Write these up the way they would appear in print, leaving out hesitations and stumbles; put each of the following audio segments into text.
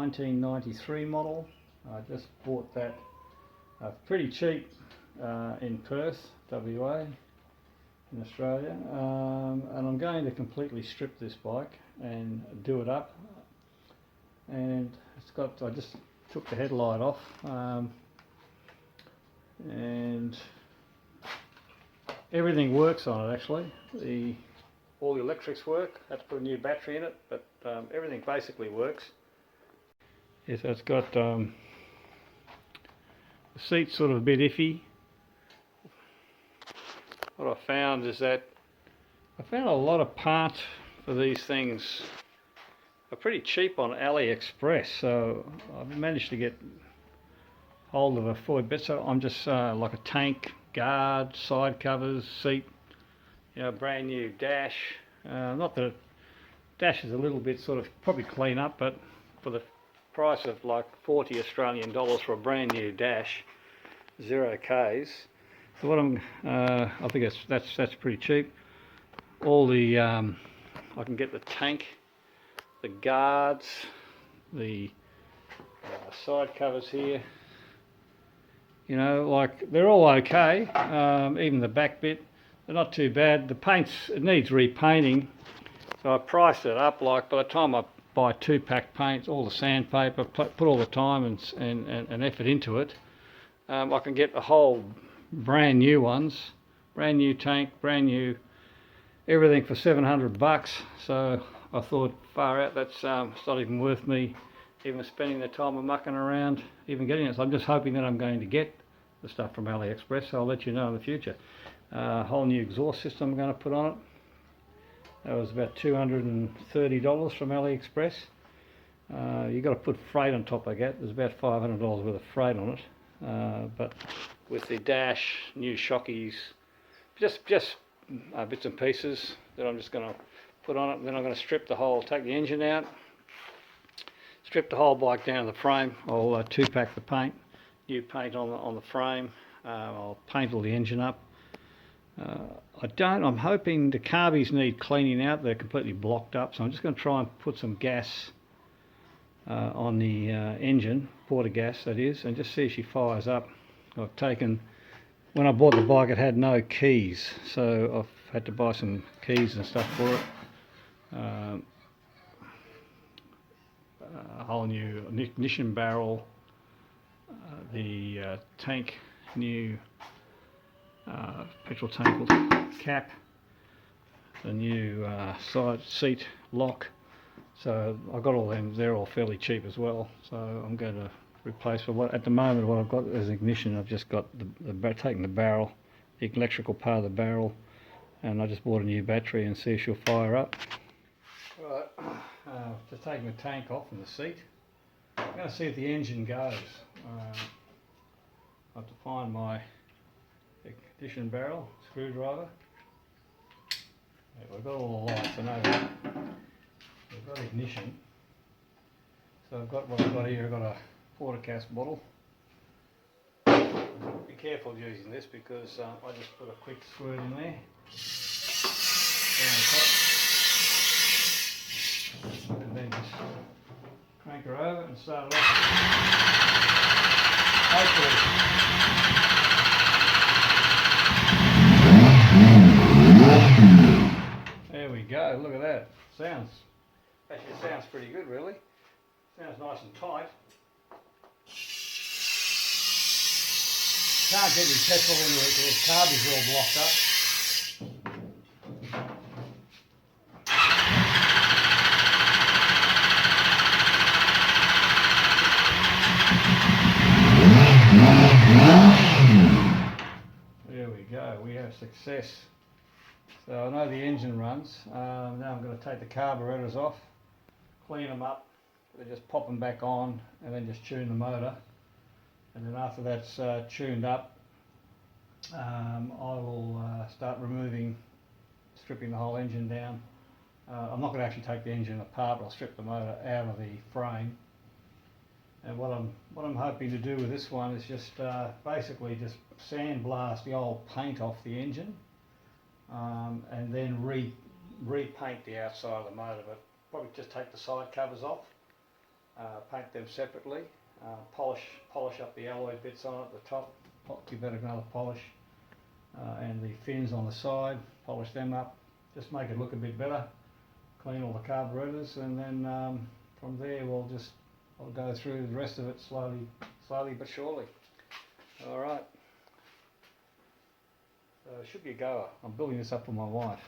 1993 model. I just bought that pretty cheap in Perth, WA, in Australia, and I'm going to completely strip this bike and do it up. And it's got, I just took the headlight off, and everything works on it actually. All the electrics work. I had to put a new battery in it, but everything basically works. Yes, it's got the seat's sort of a bit iffy. What I found is that I found a lot of parts for these things are pretty cheap on AliExpress, so I've managed to get hold of a 4-bit. So I'm just like a tank, guard, side covers, seat, you know, brand new dash. Not that dash is a little bit sort of probably clean up, but for the price of like 40 Australian dollars for a brand new dash, 0 Ks. So what I think that's pretty cheap. All the I can get the tank, the guards, the side covers here. You know, like they're all okay. Even the back bit, they're not too bad. The paint's, it needs repainting, so I priced it up. Like by the time I buy 2-pack paints, all the sandpaper, put all the time and effort into it, I can get a whole brand new ones, brand new tank, brand new everything for $700. So I thought, far out, that's it's not even worth me even spending the time of mucking around even getting it. So I'm just hoping that I'm going to get the stuff from AliExpress. So I'll let you know in the future. Whole new exhaust system I'm going to put on it. That was about $230 from AliExpress. You've got to put freight on top of that. There's about $500 worth of freight on it. But with the dash, new shockies, just bits and pieces that I'm just going to put on it. Then I'm going to strip the whole, take the engine out, strip the whole bike down to the frame. I'll 2-pack the paint, new paint on the frame. I'll paint all the engine up. I'm hoping the carbies need cleaning out. They're completely blocked up, so I'm just going to try and put some gas on the engine, porta gas that is, and just see if she fires up. I've taken, when I bought the bike it had no keys, so I've had to buy some keys and stuff for it. A whole new ignition barrel, the tank, new petrol tank cap, the new side seat lock. So I've got all them, they're all fairly cheap as well. So I'm going to replace, for what at the moment what I've got is ignition. I've just got taken the barrel, the electrical part of the barrel, and I just bought a new battery and see if she'll fire up. Right, just taking the tank off and the seat. I'm going to see if the engine goes. I have to find my ignition barrel, screwdriver. Yeah, we've got all the lights, I know that. We've got ignition. So I've got what I've got here, I've got a porta-cast bottle. Be careful using this because I just put a quick squirt in there. And then just crank her over and start it off. There we go, look at that. Actually sounds pretty good really. Sounds nice and tight. Can't get any petrol into it because the carbies are all blocked up. There we go, we have success. So I know the engine runs. Now I'm going to take the carburetors off, clean them up, then just pop them back on and then just tune the motor. And then after that's tuned up, I will start stripping the whole engine down. I'm not going to actually take the engine apart, but I'll strip the motor out of the frame. And what I'm hoping to do with this one is just basically just sandblast the old paint off the engine, and then repaint the outside of the motor, but probably just take the side covers off. paint them separately, polish up the alloy bits on at the top, give that another polish, and the fins on the side, polish them up, just make it look a bit better, clean all the carburetors, and then from there I'll go through the rest of it slowly but surely. Alright, so it should be a goer. I'm building this up for my wife.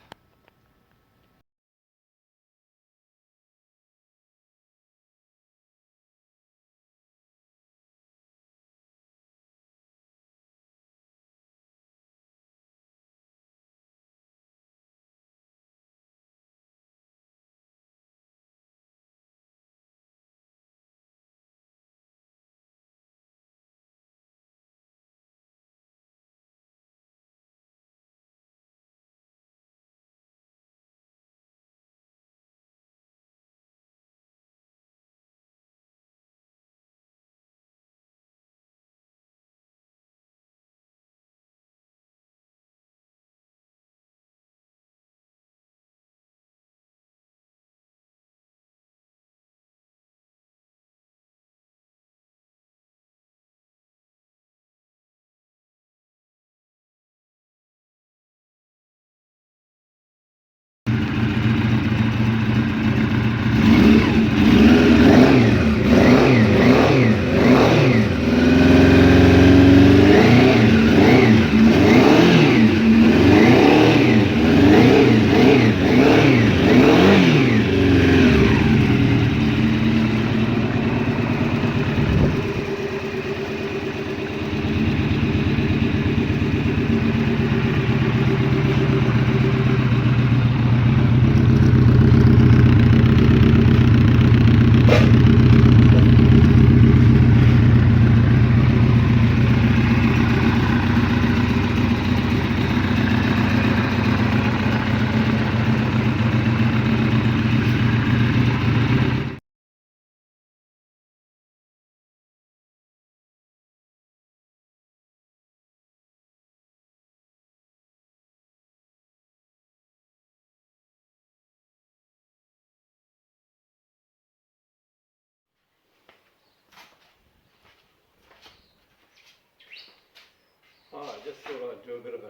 I just thought I'd do a bit of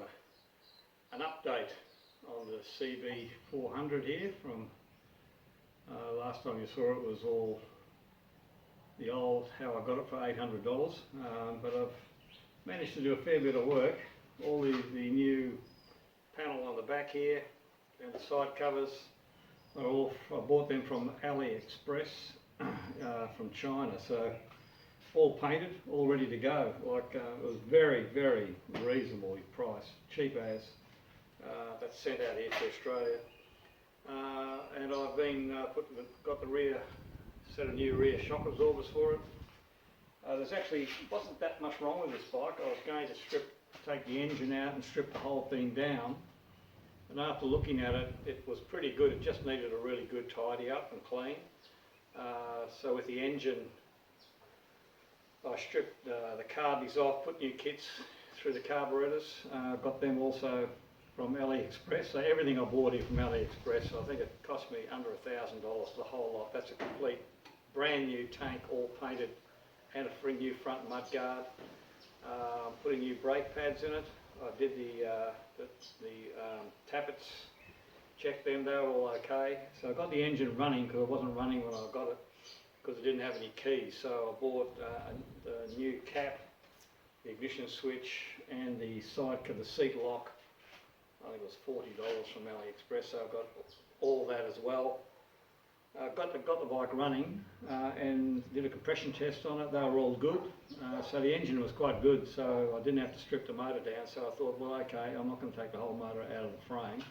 an update on the CB400 here from last time you saw it was all the old, how I got it for $800, but I've managed to do a fair bit of work. All the new panel on the back here and the side covers are all, I bought them from AliExpress from China, so all painted, all ready to go. Like it was very, very reasonably priced, cheap as. That's sent out here to Australia, and I've been got the rear set of new rear shock absorbers for it. There's actually wasn't that much wrong with this bike. I was going to take the engine out and strip the whole thing down, and after looking at it, it was pretty good. It just needed a really good tidy up and clean. So with the engine, I stripped the carbies off, put new kits through the carburetors, got them also from AliExpress. So everything I bought here from AliExpress, I think it cost me under $1,000, the whole lot. That's a complete brand new tank, all painted, and a new front mud guard. Putting new brake pads in it. I did the tappets, checked them, they were all okay. So I got the engine running because it wasn't running when I got it, because it didn't have any keys. So I bought the new cap, the ignition switch, and the side cover, the seat lock. I think it was $40 from AliExpress, so I got all that as well. Got the bike running and did a compression test on it. They were all good. So the engine was quite good, so I didn't have to strip the motor down. So I thought, well, okay, I'm not going to take the whole motor out of the frame.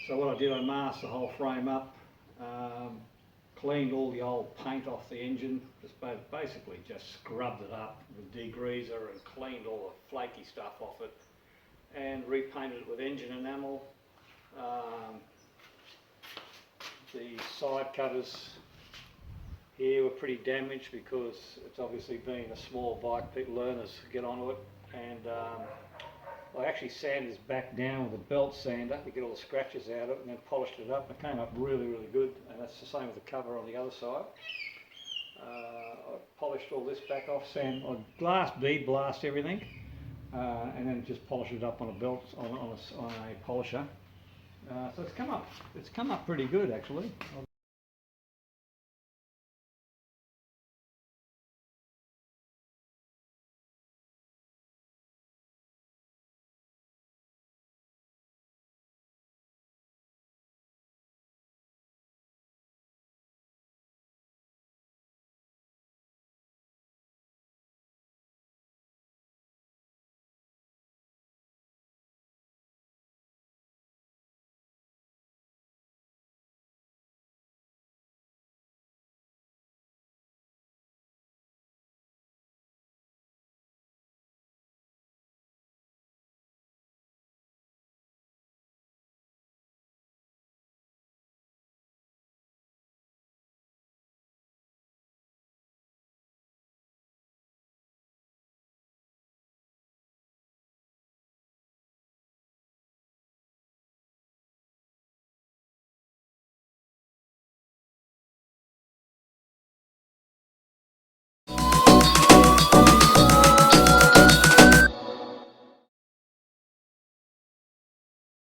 So what I did, I masked the whole frame up, cleaned all the old paint off the engine, basically just scrubbed it up with degreaser and cleaned all the flaky stuff off it, and repainted it with engine enamel. The side covers here were pretty damaged because it's obviously being a small bike, people learners get onto it, and I actually sanded this back down with a belt sander to get all the scratches out of it, and then polished it up. It came up really, really good, and that's the same with the cover on the other side. I polished all this back off, I glass bead blast everything, and then just polish it up on a belt on a polisher. So it's come up pretty good actually.